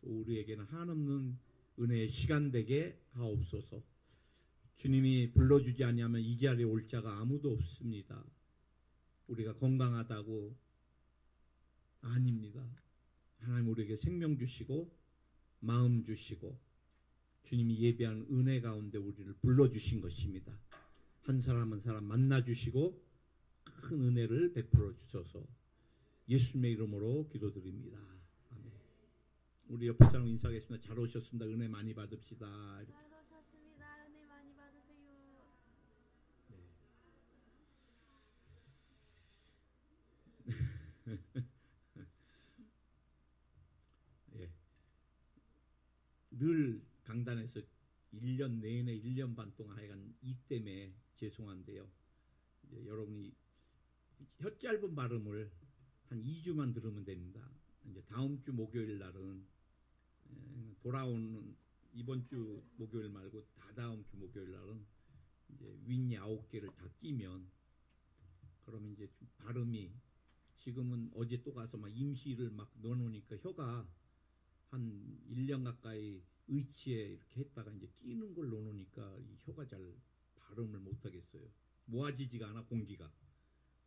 또 우리에게는 한없는 은혜의 시간 되게 하옵소서. 주님이 불러주지 아니하면 이 자리에 올 자가 아무도 없습니다. 우리가 건강하다고 아닙니다. 하나님 우리에게 생명 주시고 마음 주시고 주님이 예비한 은혜 가운데 우리를 불러주신 것입니다. 한 사람 한 사람 만나주시고 큰 은혜를 베풀어 주셔서 예수님의 이름으로 기도드립니다. 아멘. 우리 옆에 사람 인사하겠습니다. 잘 오셨습니다. 은혜 많이 받읍시다. 잘 오셨습니다. 은혜 많이 받으세요. 예. 늘 강단에서 1년 내내 1년 반 동안 하여간 이 때문에 죄송한데요. 이제 여러분이 혀 짧은 발음을 한 2주만 들으면 됩니다. 이제 다음 주 목요일 날은 돌아오는 이번 주 목요일 말고 다다음 주 목요일 날은 이제 윗니 9개를 다 끼면 그러면 이제 발음이 지금은 어제 또 가서 막 임시를 막 넣어놓으니까 혀가 한 1년 가까이 의치에 이렇게 했다가 이제 끼는 걸 넣어놓으니까 이 혀가 잘 발음을 못하겠어요. 모아지지가 않아 공기가.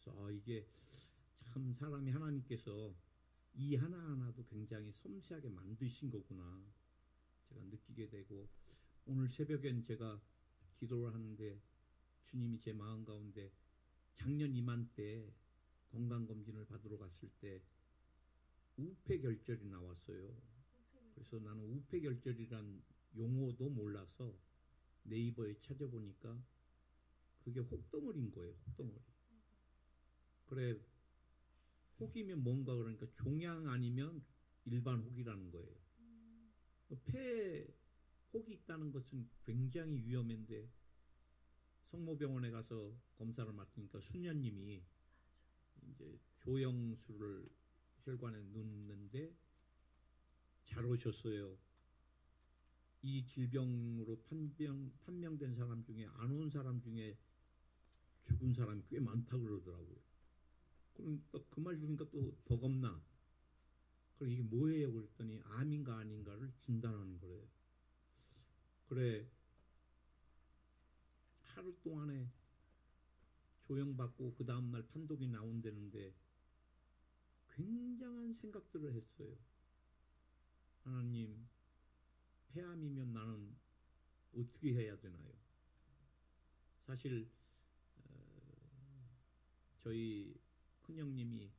그래서 이게 참 사람이 하나님께서 이 하나하나도 굉장히 섬세하게 만드신 거구나 제가 느끼게 되고 오늘 새벽엔 제가 기도를 하는데 주님이 제 마음 가운데 작년 이맘때 건강검진을 받으러 갔을 때 우폐결절이 나왔어요. 그래서 나는 우폐결절이란 용어도 몰라서 네이버에 찾아보니까 그게 혹덩어리인 거예요. 혹덩어리. 그래 혹이면 뭔가 그러니까 종양 아니면 일반 혹이라는 거예요. 폐에 혹이 있다는 것은 굉장히 위험한데 성모병원에 가서 검사를 맡으니까 수녀님이 이제 조영수를 혈관에 넣는데 잘 오셨어요. 이 질병으로 판명된 사람 중에 안 온 사람 중에 죽은 사람이 꽤 많다 그러더라고요. 그럼 또 그 말 들으니까 또 더 겁나. 그래 이게 뭐예요? 그랬더니 암인가 아닌가를 진단하는 거래요. 그래 하루 동안에 조영받고 그 다음날 판독이 나온다는데 굉장한 생각들을 했어요. 하나님 폐암이면 나는 어떻게 해야 되나요? 사실 저희 큰형님이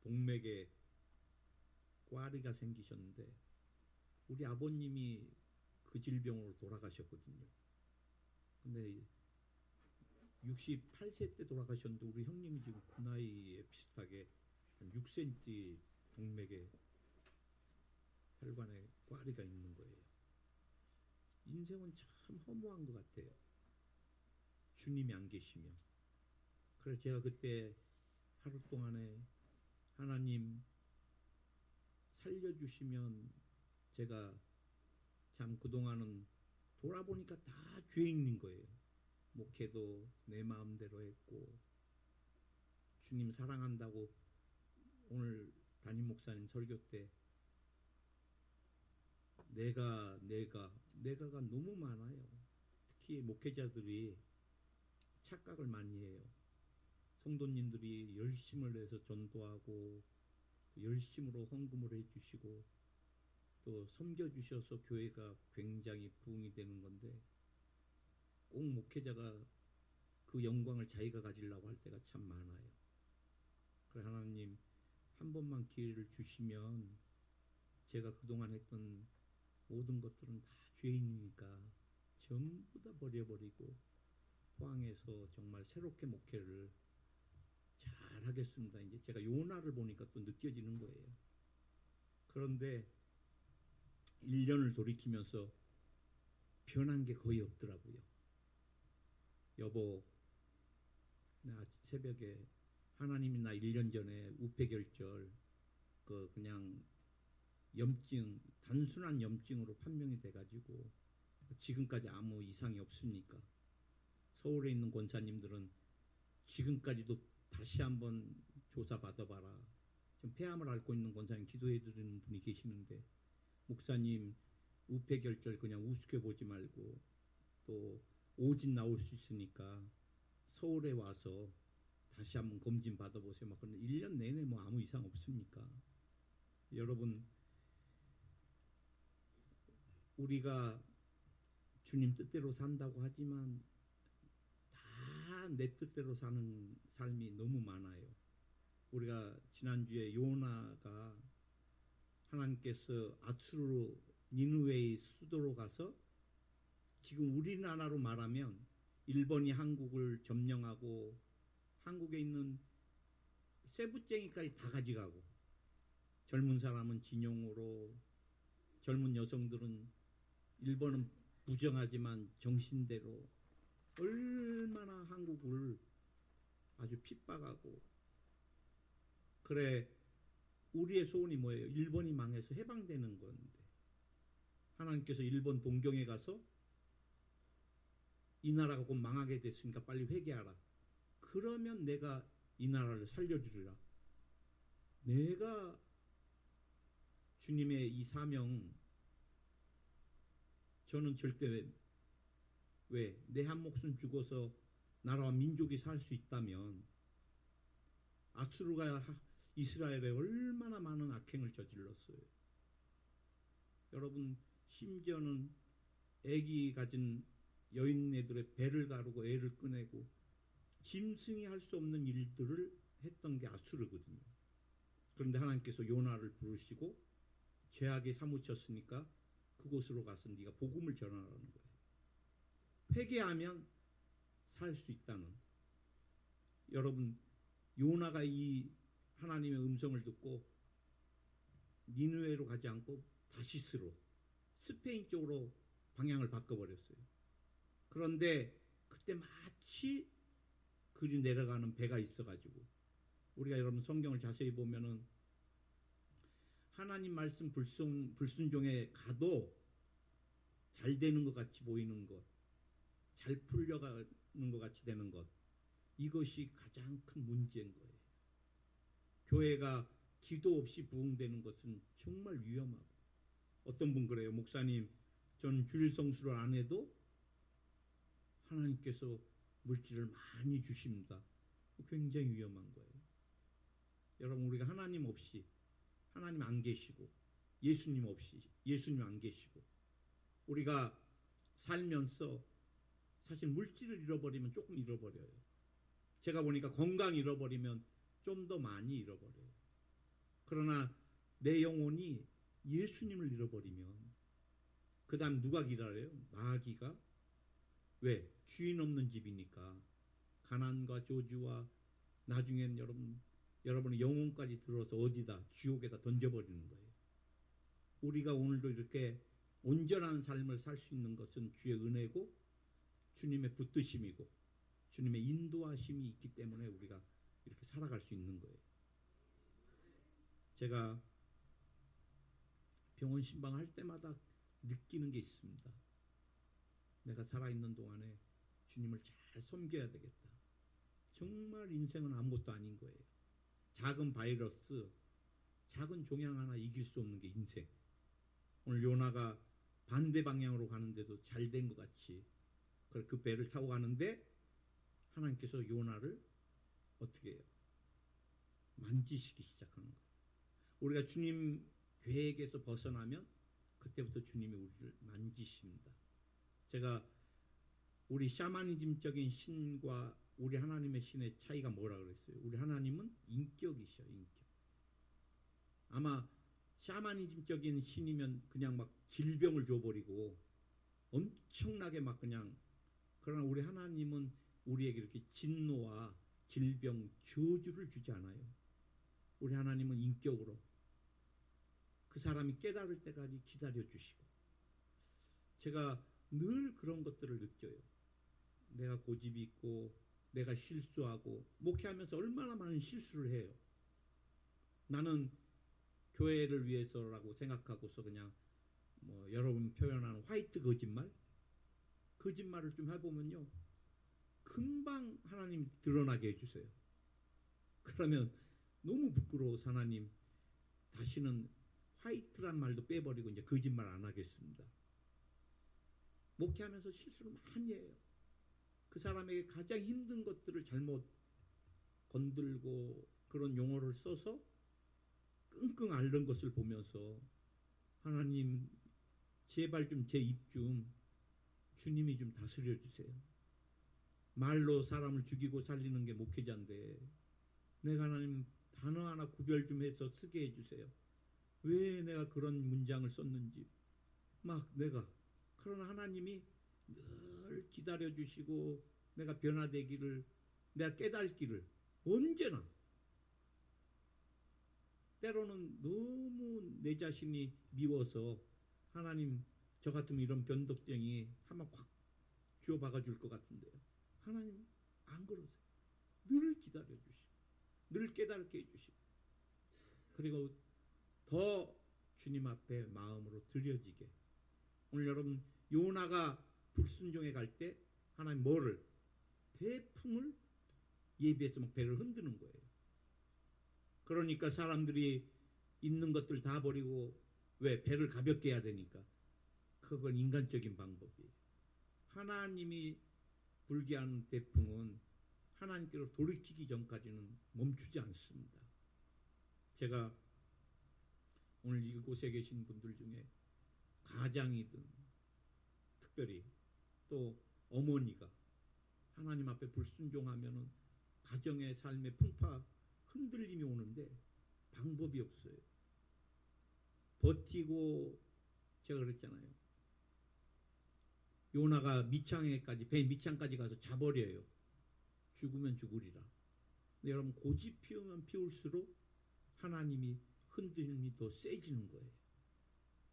동맥에 꽈리가 생기셨는데 우리 아버님이 그 질병으로 돌아가셨거든요. 근데 68세 때 돌아가셨는데 우리 형님이 지금 그 나이에 비슷하게 한 6cm 동맥에 혈관에 꽈리가 있는 거예요. 인생은 참 허무한 것 같아요. 주님이 안 계시면. 그래서 제가 그때 하루 동안에 하나님 살려주시면 제가 참 그동안은 돌아보니까 다 죄인인 거예요. 목회도 내 마음대로 했고 주님 사랑한다고 오늘 담임 목사님 설교 때 내가가 너무 많아요. 특히 목회자들이 착각을 많이 해요. 성도님들이 열심을 내서 전도하고 열심으로 헌금을 해주시고 또 섬겨주셔서 교회가 굉장히 부흥이 되는 건데 꼭 목회자가 그 영광을 자기가 가지려고 할 때가 참 많아요. 그래 하나님 한 번만 기회를 주시면 제가 그동안 했던 모든 것들은 다 죄인이니까 전부 다 버려버리고 포항에서 정말 새롭게 목회를 잘 하겠습니다. 이제 제가 요나를 보니까 또 느껴지는 거예요. 그런데 1년을 돌이키면서 변한 게 거의 없더라고요. 여보, 나 새벽에 하나님이 나 1년 전에 우폐결절 그냥 염증, 단순한 염증으로 판명이 돼가지고 지금까지 아무 이상이 없으니까 서울에 있는 권사님들은 지금까지도 다시 한번 조사 받아봐라. 지금 폐암을 앓고 있는 권사님 기도해 드리는 분이 계시는데, 목사님 우폐결절 그냥 우습게 보지 말고 또 오진 나올 수 있으니까 서울에 와서 다시 한번 검진 받아보세요. 막 그런데 1년 내내 뭐 아무 이상 없습니까? 여러분, 우리가 주님 뜻대로 산다고 하지만 다 내 뜻대로 사는 삶이 너무 많아요. 우리가 지난주에 요나가 하나님께서 아수르 니느웨의 수도로 가서, 지금 우리나라로 말하면 일본이 한국을 점령하고 한국에 있는 쇠붙쟁이까지 다 가져가고, 젊은 사람은 진용으로, 젊은 여성들은 일본은 부정하지만 정신대로 얼마나 한국을 아주 핍박하고. 그래, 우리의 소원이 뭐예요? 일본이 망해서 해방되는 건데, 하나님께서 일본 동경에 가서 이 나라가 곧 망하게 됐으니까 빨리 회개하라. 그러면 내가 이 나라를 살려주리라. 내가 주님의 이 사명, 저는 절대, 왜? 내 한 목숨 죽어서 나라와 민족이 살 수 있다면, 아수르가 이스라엘에 얼마나 많은 악행을 저질렀어요. 여러분, 심지어는 애기 가진 여인네들의 배를 가르고 애를 꺼내고 짐승이 할 수 없는 일들을 했던 게 아수르거든요. 그런데 하나님께서 요나를 부르시고 죄악에 사무쳤으니까 그곳으로 가서 네가 복음을 전하라는 거예요. 회개하면 살 수 있다는. 여러분, 요나가 이 하나님의 음성을 듣고 니느웨로 가지 않고 다시스로, 스페인 쪽으로 방향을 바꿔버렸어요. 그런데 그때 마치 그리 내려가는 배가 있어가지고, 우리가 여러분 성경을 자세히 보면은 하나님 말씀 불순종에 가도 잘 되는 것 같이 보이는 것, 잘 풀려가는 것 같이 되는 것, 이것이 가장 큰 문제인 거예요. 교회가 기도 없이 부흥되는 것은 정말 위험하고. 어떤 분 그래요. 목사님, 전 주일 성수를 안 해도 하나님께서 물질을 많이 주십니다. 굉장히 위험한 거예요. 여러분, 우리가 하나님 없이, 하나님 안 계시고, 예수님 없이, 예수님 안 계시고, 우리가 살면서 사실 물질을 잃어버리면 조금 잃어버려요. 제가 보니까 건강 잃어버리면 좀 더 많이 잃어버려요. 그러나 내 영혼이 예수님을 잃어버리면 그 다음 누가 기다려요? 마귀가. 왜? 주인 없는 집이니까. 가난과 저주와 나중엔 여러분의 영혼까지 들어서 어디다? 지옥에다 던져버리는 거예요. 우리가 오늘도 이렇게 온전한 삶을 살 수 있는 것은 주의 은혜고 주님의 붙드심이고 주님의 인도하심이 있기 때문에 우리가 이렇게 살아갈 수 있는 거예요. 제가 병원 신방할 때마다 느끼는 게 있습니다. 내가 살아있는 동안에 주님을 잘 섬겨야 되겠다. 정말 인생은 아무것도 아닌 거예요. 작은 바이러스, 작은 종양 하나 이길 수 없는 게 인생. 오늘 요나가 반대 방향으로 가는데도 잘 된 것 같이 그 배를 타고 가는데 하나님께서 요나를 어떻게 해요? 만지시기 시작하는 거예요. 우리가 주님 계획에서 벗어나면 그때부터 주님이 우리를 만지십니다. 제가 우리 샤머니즘적인 신과 우리 하나님의 신의 차이가 뭐라 그랬어요? 우리 하나님은 인격이셔, 인격. 아마 샤머니즘적인 신이면 그냥 막 질병을 줘버리고 엄청나게 막 그냥, 그러나 우리 하나님은 우리에게 이렇게 진노와 질병, 저주를 주지 않아요. 우리 하나님은 인격으로 그 사람이 깨달을 때까지 기다려주시고. 제가 늘 그런 것들을 느껴요. 내가 고집이 있고 내가 실수하고, 목회하면서 얼마나 많은 실수를 해요. 나는 교회를 위해서라고 생각하고서 그냥 뭐 여러분 표현하는 화이트 거짓말을 좀 해보면요, 금방 하나님 드러나게 해주세요. 그러면 너무 부끄러워서 하나님 다시는 화이트란 말도 빼버리고 이제 거짓말 안 하겠습니다. 목회하면서 실수를 많이 해요. 그 사람에게 가장 힘든 것들을 잘못 건들고 그런 용어를 써서 끙끙 앓는 것을 보면서 하나님 제발 좀 제 입 좀 주님이 좀 다스려 주세요. 말로 사람을 죽이고 살리는 게 목회자인데 내가 하나님 단어 하나 구별 좀 해서 쓰게 해주세요. 왜 내가 그런 문장을 썼는지 막 내가 그러나 하나님이 늘 기다려주시고 내가 변화되기를 내가 깨닫기를 언제나 때로는 너무 내 자신이 미워서 하나님 저 같으면 이런 변덕쟁이 한번 확 쥐어 박아줄 것 같은데요. 하나님 안 그러세요. 늘 기다려주시고 늘 깨닫게 해주시고 그리고 더 주님 앞에 마음으로 드려지게 오늘 여러분 요나가 불순종에 갈 때 하나님 뭐를 태풍을 예비해서 막 배를 흔드는 거예요. 그러니까 사람들이 있는 것들 다 버리고 왜 배를 가볍게 해야 되니까 그건 인간적인 방법이에요. 하나님이 불게 하는 태풍은 하나님께로 돌이키기 전까지는 멈추지 않습니다. 제가 오늘 이곳에 계신 분들 중에 가장이든 특별히 또 어머니가 하나님 앞에 불순종하면은 가정의 삶의 풍파 흔들림이 오는데 방법이 없어요. 버티고 제가 그랬잖아요. 요나가 미창에까지 배 미창까지 가서 자버려요. 죽으면 죽으리라. 근데 여러분 고집 피우면 피울수록 하나님이 흔들림이 더 세지는 거예요.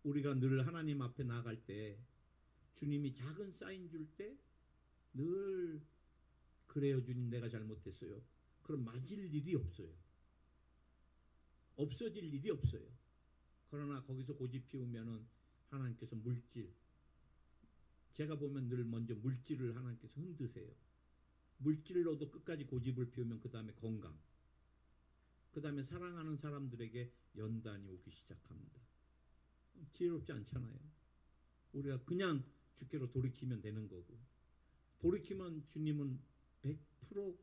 우리가 늘 하나님 앞에 나갈 때 주님이 작은 사인 줄 때 늘 그래요 주님 내가 잘못했어요. 그럼 맞을 일이 없어요. 없어질 일이 없어요. 그러나 거기서 고집 피우면은 하나님께서 물질 제가 보면 늘 먼저 물질을 하나님께서 흔드세요. 물질로도 끝까지 고집을 피우면 그 다음에 건강 그 다음에 사랑하는 사람들에게 연단이 오기 시작합니다. 지혜롭지 않잖아요. 우리가 그냥 주께로 돌이키면 되는 거고 돌이키면 주님은 100%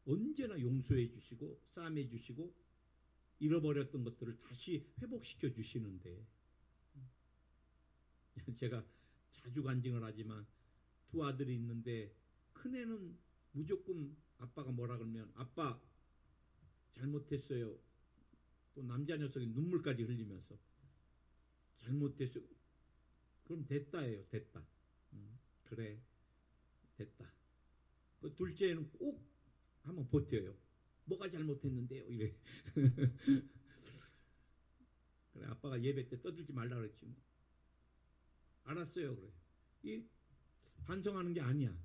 언제나 용서해 주시고 싸매 주시고 잃어버렸던 것들을 다시 회복시켜 주시는데 제가 자주 간증을 하지만 두 아들이 있는데 큰애는 무조건 아빠가 뭐라 그러면 아빠 잘못했어요. 또 남자 녀석이 눈물까지 흘리면서 잘못했어요. 그럼 됐다예요. 됐다. 그래 됐다. 그 둘째는 꼭 한번 버텨요. 뭐가 잘못했는데요. 이래. 그래 아빠가 예배 때 떠들지 말라 그랬지 뭐. 알았어요. 그래. 이 반성하는 게 아니야.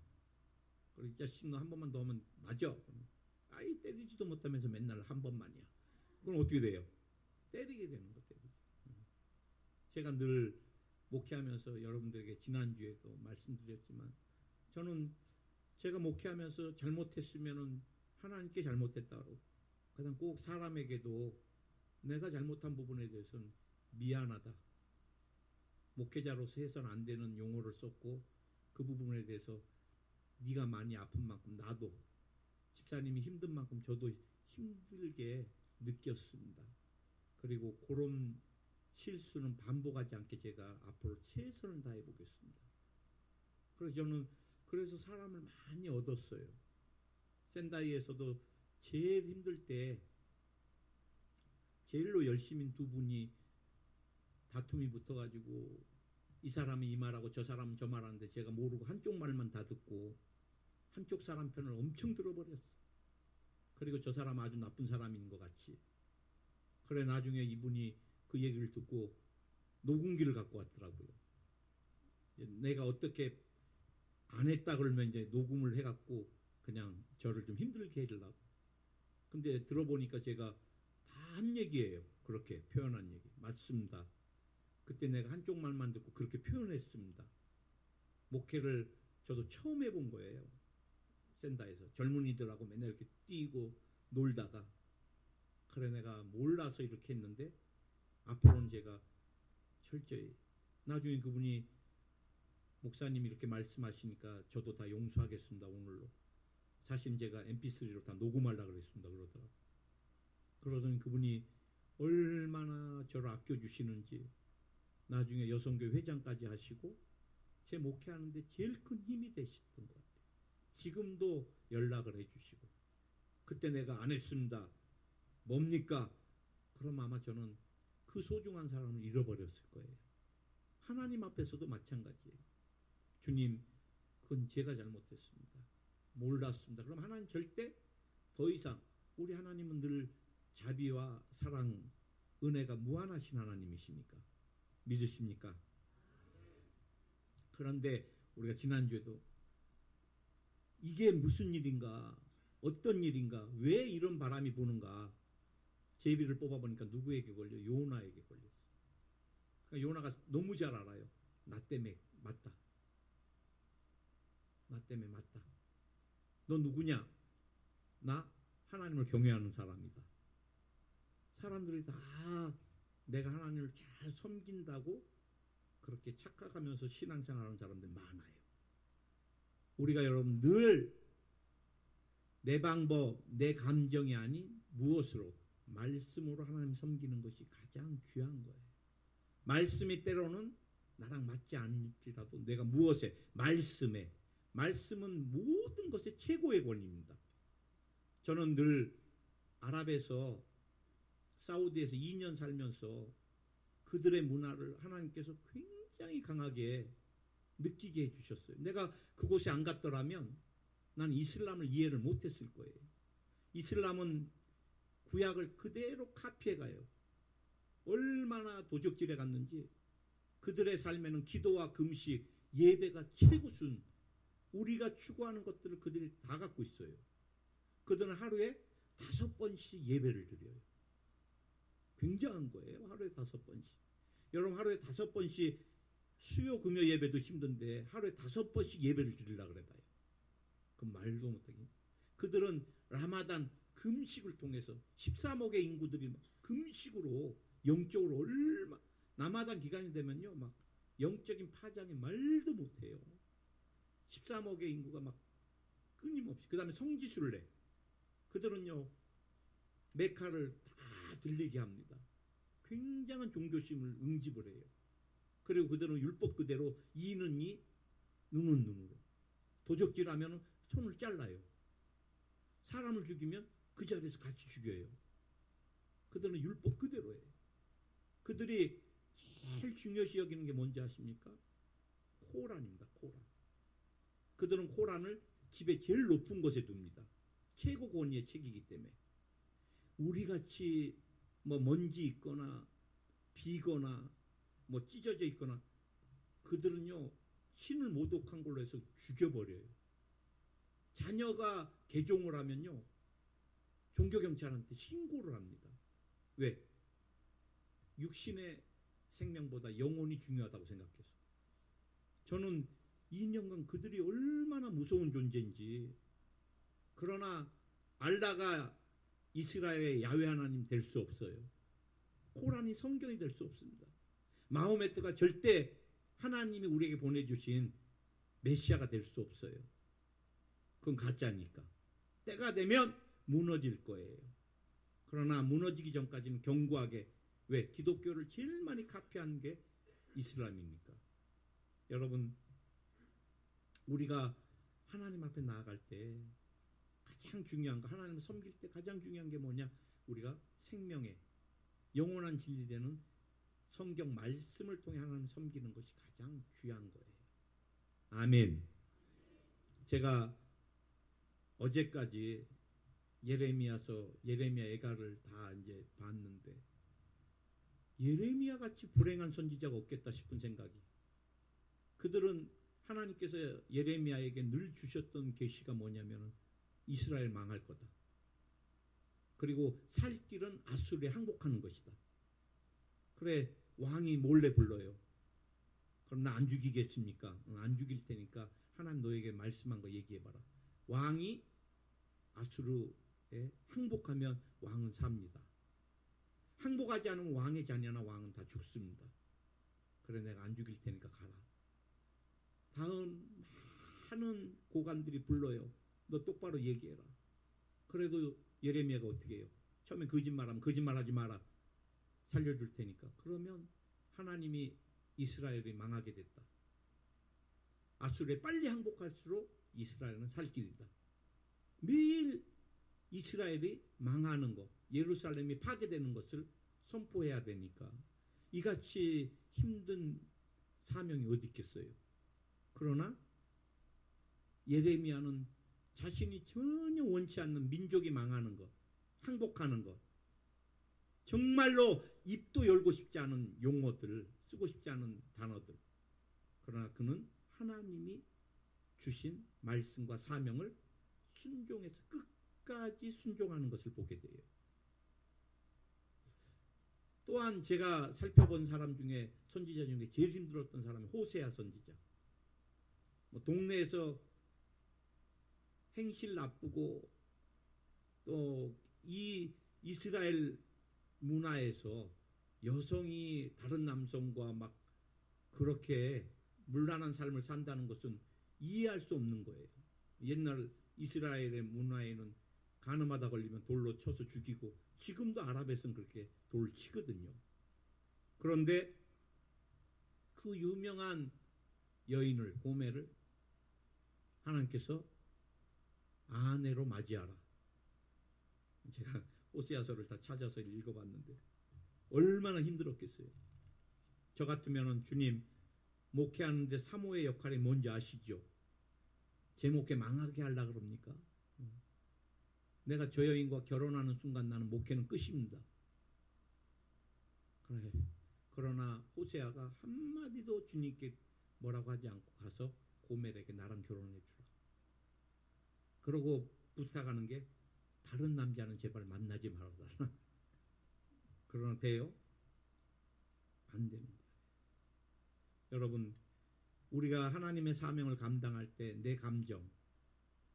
그래 이 자식 너 한 번만 더 하면 맞아. 아이 때리지도 못하면서 맨날 한 번만이야. 그럼 어떻게 돼요? 때리게 되는 거 때리지. 제가 늘 목회하면서 여러분들에게 지난주에도 말씀드렸지만 저는 제가 목회하면서 잘못했으면은 하나님께 잘못했다고 그다음 꼭 사람에게도 내가 잘못한 부분에 대해서는 미안하다. 목회자로서 해서는 안 되는 용어를 썼고 그 부분에 대해서 네가 많이 아픈 만큼 나도 집사님이 힘든 만큼 저도 힘들게 느꼈습니다. 그리고 그런 실수는 반복하지 않게 제가 앞으로 최선을 다해 보겠습니다. 그래서 저는 그래서 사람을 많이 얻었어요. 센다이에서도 제일 힘들 때 제일로 열심인 두 분이 다툼이 붙어가지고 이 사람이 이 말하고 저 사람은 저 말하는데 제가 모르고 한쪽 말만 다 듣고 한쪽 사람 편을 엄청 들어버렸어. 그리고 저 사람 아주 나쁜 사람인 것 같이. 그래 나중에 이분이 그 얘기를 듣고 녹음기를 갖고 왔더라고요. 내가 어떻게 안 했다 그러면 이제 녹음을 해갖고 그냥 저를 좀 힘들게 해주려고. 근데 들어보니까 제가 다 한 얘기예요. 그렇게 표현한 얘기. 맞습니다. 그때 내가 한쪽 말만 듣고 그렇게 표현했습니다. 목회를 저도 처음 해본 거예요. 센다에서 젊은이들하고 맨날 이렇게 뛰고 놀다가 그래 내가 몰라서 이렇게 했는데 앞으로는 제가 철저히 나중에 그분이 목사님이 이렇게 말씀하시니까 저도 다 용서하겠습니다. 오늘로. 사실 제가 mp3로 다 녹음하려고 그랬습니다. 그러더니 그분이 얼마나 저를 아껴주시는지 나중에 여성교회 회장까지 하시고 제 목회하는데 제일 큰 힘이 되셨던 것 같아요. 지금도 연락을 해주시고 그때 내가 안 했습니다. 뭡니까? 그럼 아마 저는 그 소중한 사람을 잃어버렸을 거예요. 하나님 앞에서도 마찬가지예요. 주님, 그건 제가 잘못했습니다. 몰랐습니다. 그럼 하나님 절대 더 이상, 우리 하나님은 늘 자비와 사랑, 은혜가 무한하신 하나님이십니까? 믿으십니까? 그런데 우리가 지난주에도 이게 무슨 일인가, 어떤 일인가, 왜 이런 바람이 부는가, 제비를 뽑아보니까 누구에게 걸려? 요나에게 걸렸어. 그러니까 요나가 너무 잘 알아요. 나 때문에 맞다. 나 때문에 맞다. 너 누구냐? 나 하나님을 경외하는 사람이다. 사람들이 다 내가 하나님을 잘 섬긴다고 그렇게 착각하면서 신앙생활하는 사람들이 많아요. 우리가 여러분 늘 내 방법, 내 감정이 아닌 무엇으로? 말씀으로 하나님 섬기는 것이 가장 귀한 거예요. 말씀이 때로는 나랑 맞지 않을지라도 내가 무엇에? 말씀에. 말씀은 모든 것의 최고의 권위입니다. 저는 늘 아랍에서 사우디에서 2년 살면서 그들의 문화를 하나님께서 굉장히 강하게 느끼게 해주셨어요. 내가 그곳에 안 갔더라면 난 이슬람을 이해를 못했을 거예요. 이슬람은 구약을 그대로 카피해가요. 얼마나 도적질해 갔는지 그들의 삶에는 기도와 금식, 예배가 최고순, 우리가 추구하는 것들을 그들이 다 갖고 있어요. 그들은 하루에 5번씩 예배를 드려요. 굉장한 거예요. 하루에 5번씩. 여러분 하루에 5번씩 수요 금요 예배도 힘든데 하루에 5번씩 예배를 드리려고 그래봐요. 그 말도 못하게. 그들은 라마단 금식을 통해서 13억의 인구들이 금식으로 영적으로 얼마 라마단 기간이 되면요 막 영적인 파장에 말도 못해요. 13억의 인구가 막 끊임없이. 그 다음에 성지순례 내. 그들은요 메카를 다 들리게 합니다. 굉장한 종교심을 응집을 해요. 그리고 그들은 율법 그대로 이는 이, 눈은 눈으로. 도적질하면 손을 잘라요. 사람을 죽이면 그 자리에서 같이 죽여요. 그들은 율법 그대로예요. 그들이 제일 중요시 여기는 게 뭔지 아십니까? 코란입니다. 코란. 그들은 코란을 집에 제일 높은 곳에 둡니다. 최고 권위의 책이기 때문에. 우리같이 뭐 먼지 있거나 비거나 뭐 찢어져 있거나 그들은요 신을 모독한 걸로 해서 죽여버려요. 자녀가 개종을 하면요 종교경찰한테 신고를 합니다. 왜? 육신의 생명보다 영혼이 중요하다고 생각해서. 저는 2년간 그들이 얼마나 무서운 존재인지. 그러나 알라가 이스라엘의 야훼 하나님 될 수 없어요. 코란이 성경이 될 수 없습니다. 마호메트가 절대 하나님이 우리에게 보내주신 메시아가 될 수 없어요. 그건 가짜니까. 때가 되면 무너질 거예요. 그러나 무너지기 전까지는 견고하게. 왜? 기독교를 제일 많이 카피한 게 이슬람이니까. 여러분 우리가 하나님 앞에 나아갈 때 가장 중요한 거, 하나님을 섬길 때 가장 중요한 게 뭐냐? 우리가 생명의 영원한 진리되는 성경 말씀을 통해 하나님을 섬기는 것이 가장 귀한 거예요. 아멘. 제가 어제까지 예레미야서 예레미야 애가를 다 이제 봤는데 예레미야 같이 불행한 선지자가 없겠다 싶은 생각이. 그들은 하나님께서 예레미야에게 늘 주셨던 계시가 뭐냐면 이스라엘 망할 거다. 그리고 살 길은 아수르에 항복하는 것이다. 그래 왕이 몰래 불러요. 그럼 나 안 죽이겠습니까? 안 죽일 테니까 하나님 너에게 말씀한 거 얘기해봐라. 왕이 아수르에 항복하면 왕은 삽니다. 항복하지 않으면 왕의 자녀나 왕은 다 죽습니다. 그래 내가 안 죽일 테니까 가라. 다음 많은 고관들이 불러요. 너 똑바로 얘기해라. 그래도 예레미야가 어떻게 해요? 처음에 거짓말하면 거짓말하지 마라. 살려줄 테니까. 그러면 하나님이 이스라엘이 망하게 됐다. 아수르에 빨리 항복할수록 이스라엘은 살 길이다. 매일 이스라엘이 망하는 것, 예루살렘이 파괴되는 것을 선포해야 되니까 이같이 힘든 사명이 어디 있겠어요. 그러나 예레미야는 자신이 전혀 원치 않는 민족이 망하는 것, 항복하는 것, 정말로 입도 열고 싶지 않은 용어들, 쓰고 싶지 않은 단어들. 그러나 그는 하나님이 주신 말씀과 사명을 순종해서 끝까지 순종하는 것을 보게 돼요. 또한 제가 살펴본 사람 중에 선지자 중에 제일 힘들었던 사람이 호세아 선지자. 동네에서 행실 나쁘고 또 이 이스라엘 문화에서 여성이 다른 남성과 막 그렇게 문란한 삶을 산다는 것은 이해할 수 없는 거예요. 옛날 이스라엘의 문화에는 간음하다 걸리면 돌로 쳐서 죽이고 지금도 아랍에서는 그렇게 돌 치거든요. 그런데 그 유명한 여인을 고멜을 하나님께서 아내로 맞이하라. 제가 호세아서를 다 찾아서 읽어봤는데 얼마나 힘들었겠어요. 저 같으면 주님 목회하는데 사모의 역할이 뭔지 아시죠? 제 목회 망하게 하려고 그럽니까? 내가 저 여인과 결혼하는 순간 나는 목회는 끝입니다. 그러나 호세아가 한마디도 주님께 뭐라고 하지 않고 가서 고멜에게 나랑 결혼해 주라. 그러고 부탁하는 게 다른 남자는 제발 만나지 말아달라. 그러나 돼요? 안 되는 거예요. 여러분 우리가 하나님의 사명을 감당할 때 내 감정,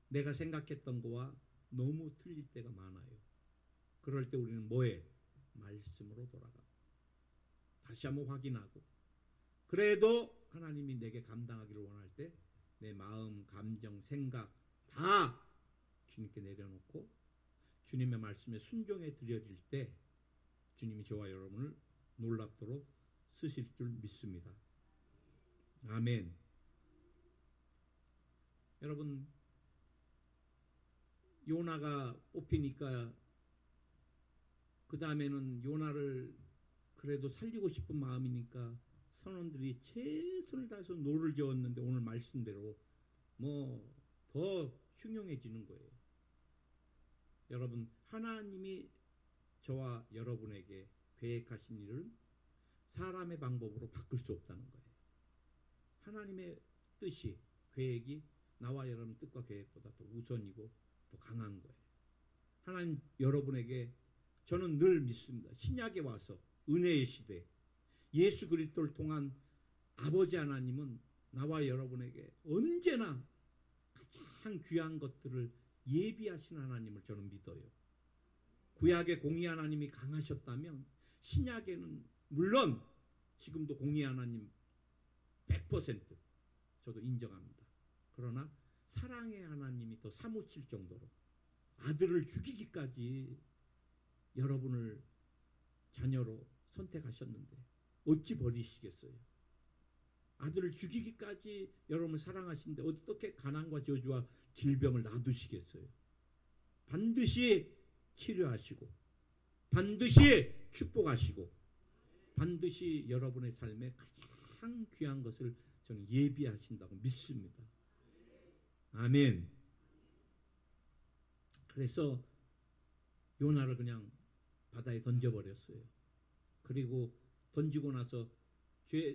내가 생각했던 거와 너무 틀릴 때가 많아요. 그럴 때 우리는 뭐해? 말씀으로 돌아가. 다시 한번 확인하고 그래도 하나님이 내게 감당하기를 원할 때 내 마음, 감정, 생각 다 주님께 내려놓고 주님의 말씀에 순종해 드려질 때 주님이 저와 여러분을 놀랍도록 쓰실 줄 믿습니다. 아멘. 여러분 요나가 뽑히니까 그 다음에는 요나를 그래도 살리고 싶은 마음이니까 선원들이 최선을 다해서 노를 저었는데 오늘 말씀대로 뭐 더 흉흉해지는 거예요. 여러분 하나님이 저와 여러분에게 계획하신 일을 사람의 방법으로 바꿀 수 없다는 거예요. 하나님의 뜻이 계획이 나와 여러분 뜻과 계획보다 더 우선이고 더 강한 거예요. 하나님 여러분에게 저는 늘 믿습니다. 신약에 와서 은혜의 시대 예수 그리스도를 통한 아버지 하나님은 나와 여러분에게 언제나 가장 귀한 것들을 예비하신 하나님을 저는 믿어요. 구약의 공의 하나님이 강하셨다면 신약에는 물론 지금도 공의 하나님 100% 저도 인정합니다. 그러나 사랑의 하나님이 더 사무칠 정도로 아들을 죽이기까지 여러분을 자녀로 선택하셨는데 어찌 버리시겠어요? 아들을 죽이기까지 여러분을 사랑하시는데 어떻게 가난과 저주와 질병을 놔두시겠어요? 반드시 치료하시고 반드시 축복하시고 반드시 여러분의 삶에 가장 귀한 것을 저는 예비하신다고 믿습니다. 아멘. 그래서 요나를 그냥 바다에 던져버렸어요. 그리고 던지고 나서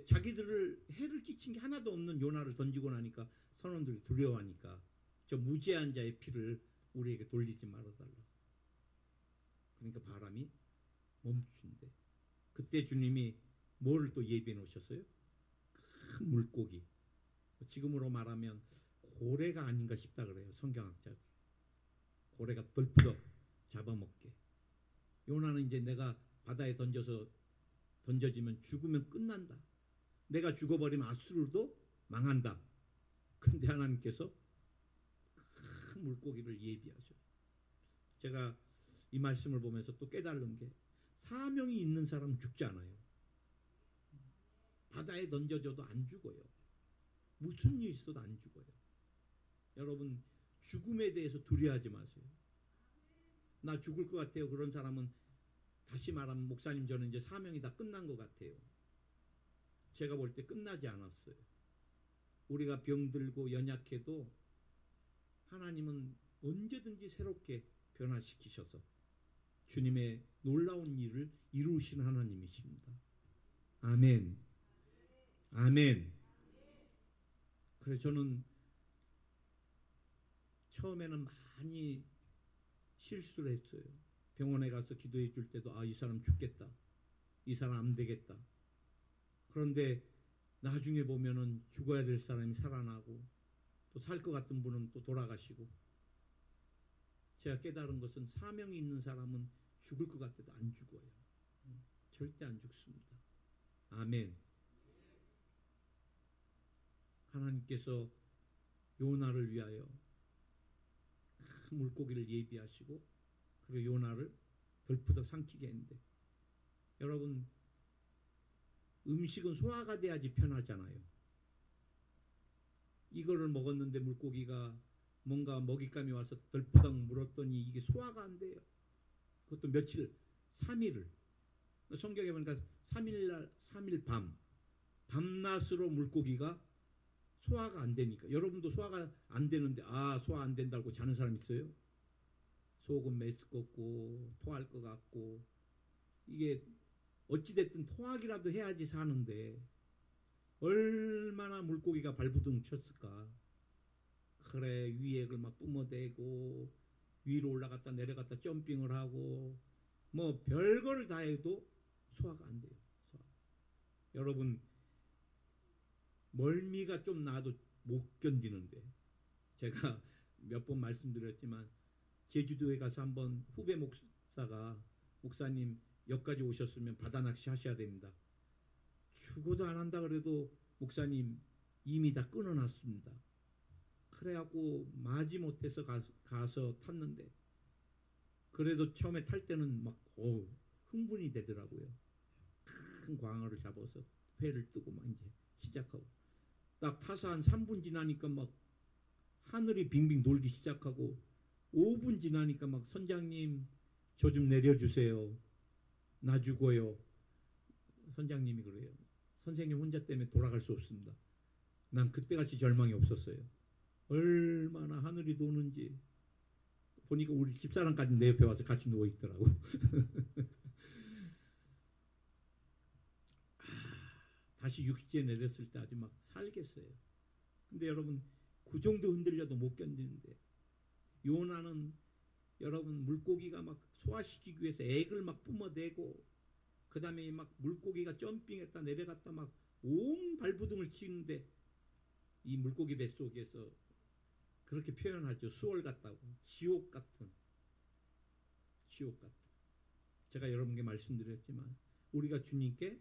자기들을 해를 끼친 게 하나도 없는 요나를 던지고 나니까 선원들이 두려워하니까 저 무죄한 자의 피를 우리에게 돌리지 말아달라. 그러니까 바람이 멈춘대. 그때 주님이 뭐를 또 예비해 놓으셨어요? 큰 물고기. 지금으로 말하면 고래가 아닌가 싶다 그래요. 성경학자. 고래가 덜프덕 잡아먹게. 요나는 이제 내가 바다에 던져지면 죽으면 끝난다. 내가 죽어버리면 아수르도 망한다. 근데 하나님께서 큰 물고기를 예비하셔. 제가 이 말씀을 보면서 또 깨달은 게 사명이 있는 사람은 죽지 않아요. 바다에 던져져도 안 죽어요. 무슨 일이 있어도 안 죽어요. 여러분 죽음에 대해서 두려워하지 마세요. 나 죽을 것 같아요. 그런 사람은 다시 말하면 목사님 저는 이제 사명이 다 끝난 것 같아요. 제가 볼 때 끝나지 않았어요. 우리가 병들고 연약해도 하나님은 언제든지 새롭게 변화시키셔서 주님의 놀라운 일을 이루시는 하나님이십니다. 아멘. 아멘. 그래서 저는 처음에는 많이 실수를 했어요. 병원에 가서 기도해 줄 때도 이 사람 죽겠다. 이 사람 안 되겠다. 그런데 나중에 보면은 죽어야 될 사람이 살아나고 또 살 것 같은 분은 또 돌아가시고 제가 깨달은 것은 사명이 있는 사람은 죽을 것 같아도 안 죽어요. 절대 안 죽습니다. 아멘. 하나님께서 요나를 위하여 큰 물고기를 예비하시고 그리고 요나를 덜프덕 삼키게 했는데 여러분 음식은 소화가 돼야지 편하잖아요. 이거를 먹었는데 물고기가 뭔가 먹잇감이 와서 덜프덕 물었더니 이게 소화가 안 돼요. 그것도 며칠 3일을 성경에 보니까 3일 밤낮으로 물고기가 소화가 안 되니까 여러분도 소화가 안 되는데 소화 안 된다고 자는 사람 있어요? 속은 메스 걷고 토할 것 같고 이게 어찌됐든 토하기라도 해야지 사는데 얼마나 물고기가 발부둥 쳤을까. 그래 위액을 막 뿜어대고 위로 올라갔다 내려갔다 점핑을 하고 뭐 별걸 다 해도 소화가 안 돼요. 여러분 멀미가 좀 나도 못 견디는데 제가 몇 번 말씀드렸지만 제주도에 가서 한번 후배 목사가 목사님 여기까지 오셨으면 바다 낚시 하셔야 됩니다. 죽어도 안 한다 그래도 목사님 이미 다 끊어놨습니다. 그래갖고 마지못해서 가서 탔는데 그래도 처음에 탈 때는 막 흥분이 되더라고요. 큰 광어를 잡아서 회를 뜨고 막 이제 시작하고 딱 타서 한 3분 지나니까 막 하늘이 빙빙 돌기 시작하고 5분 지나니까 막 선장님 저 좀 내려주세요. 나 죽어요. 선장님이 그래요. 선생님 혼자 때문에 돌아갈 수 없습니다. 난 그때같이 절망이 없었어요. 얼마나 하늘이 도는지 보니까 우리 집사람까지 내 옆에 와서 같이 누워있더라고. 다시 육지에 내렸을 때 아주 막 살겠어요. 근데 여러분 그 정도 흔들려도 못 견디는데 요나는 여러분 물고기가 막 소화시키기 위해서 액을 막 뿜어대고 그 다음에 막 물고기가 점핑했다 내려갔다 막 온 발부둥을 치는데 이 물고기 뱃속에서 그렇게 표현하죠. 수월 같다고. 지옥 같은. 제가 여러분께 말씀드렸지만 우리가 주님께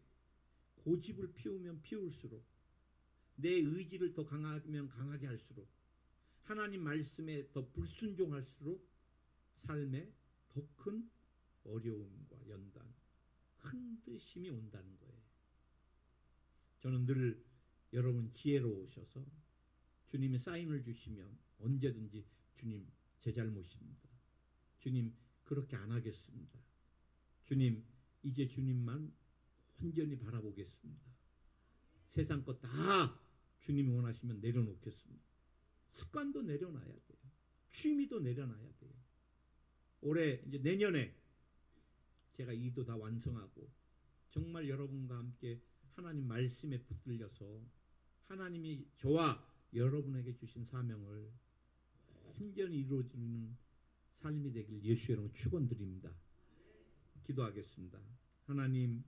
고집을 피우면 피울수록 내 의지를 더 강하면 강하게 할수록 하나님 말씀에 더 불순종할수록 삶에 더 큰 어려움과 연단, 흔드심이 온다는 거예요. 저는 늘 여러분 지혜로우셔서 주님이 사인을 주시면 언제든지 주님 제 잘못입니다. 주님 그렇게 안 하겠습니다. 주님 이제 주님만 온전히 바라보겠습니다. 세상 것 다 주님이 원하시면 내려놓겠습니다. 습관도 내려놔야 돼요. 취미도 내려놔야 돼요. 올해 이제 내년에 제가 이도 다 완성하고 정말 여러분과 함께 하나님 말씀에 붙들려서 하나님이 저와 여러분에게 주신 사명을 온전히 이루어지는 삶이 되길 예수 이름으로 축원드립니다. 기도하겠습니다. 하나님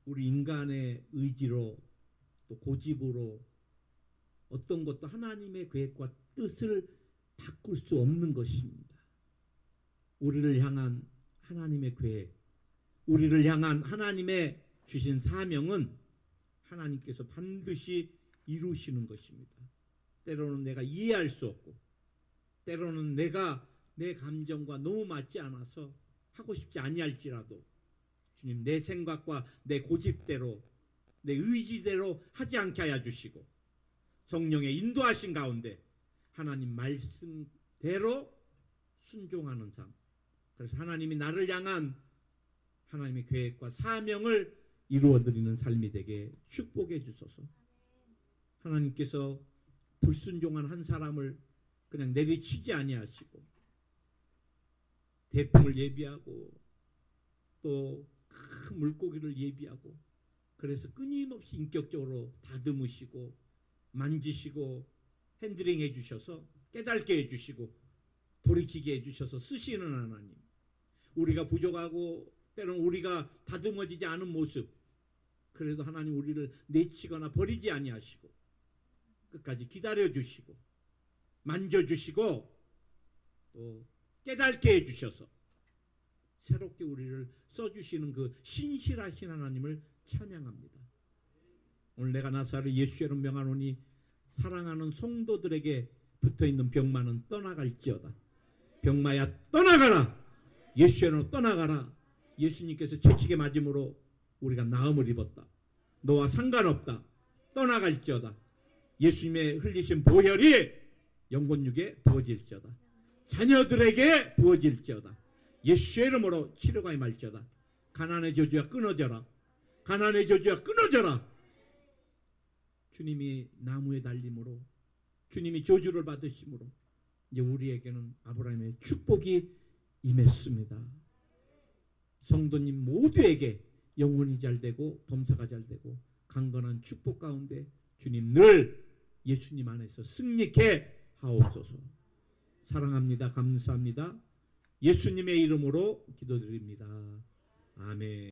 우리 인간의 의지로 또 고집으로 어떤 것도 하나님의 계획과 뜻을 바꿀 수 없는 것입니다. 우리를 향한 하나님의 계획, 우리를 향한 하나님의 주신 사명은 하나님께서 반드시 이루시는 것입니다. 때로는 내가 이해할 수 없고, 때로는 내가 내 감정과 너무 맞지 않아서 하고 싶지 아니할지라도 주님, 내 생각과 내 고집대로, 내 의지대로 하지 않게 하여 주시고, 성령의 인도하신 가운데 하나님 말씀대로 순종하는 삶, 그래서 하나님이 나를 향한 하나님의 계획과 사명을 이루어드리는 삶이 되게 축복해 주소서. 하나님께서 불순종한 한 사람을 그냥 내리치지 아니하시고 대풍을 예비하고 또 큰 물고기를 예비하고, 그래서 끊임없이 인격적으로 다듬으시고 만지시고 핸들링 해주셔서 깨닫게 해주시고 돌이키게 해주셔서 쓰시는 하나님, 우리가 부족하고 때로는 우리가 다듬어지지 않은 모습, 그래도 하나님 우리를 내치거나 버리지 아니하시고 끝까지 기다려주시고 만져주시고 또 깨닫게 해주셔서 새롭게 우리를 써주시는 그 신실하신 하나님을 찬양합니다. 오늘 내가 나사를 예수의 이름 명하노니 사랑하는 성도들에게 붙어있는 병마는 떠나갈지어다. 병마야 떠나가라. 예수의 이름으로 떠나가라. 예수님께서 채찍에 맞음으로 우리가 나음을 입었다. 너와 상관없다. 떠나갈지어다. 예수님의 흘리신 보혈이 영혼육에 부어질지어다. 자녀들에게 부어질지어다. 예수의 이름으로 치료가 임할지어다. 가난의 저주가 끊어져라. 가난의 저주가 끊어져라. 주님이 나무에 달림으로, 주님이 저주를 받으심으로 이제 우리에게는 아브라함의 축복이 임했습니다. 성도님 모두에게 영혼이 잘되고 범사가 잘되고 강건한 축복 가운데 주님 늘 예수님 안에서 승리케 하옵소서. 사랑합니다. 감사합니다. 예수님의 이름으로 기도드립니다. 아멘.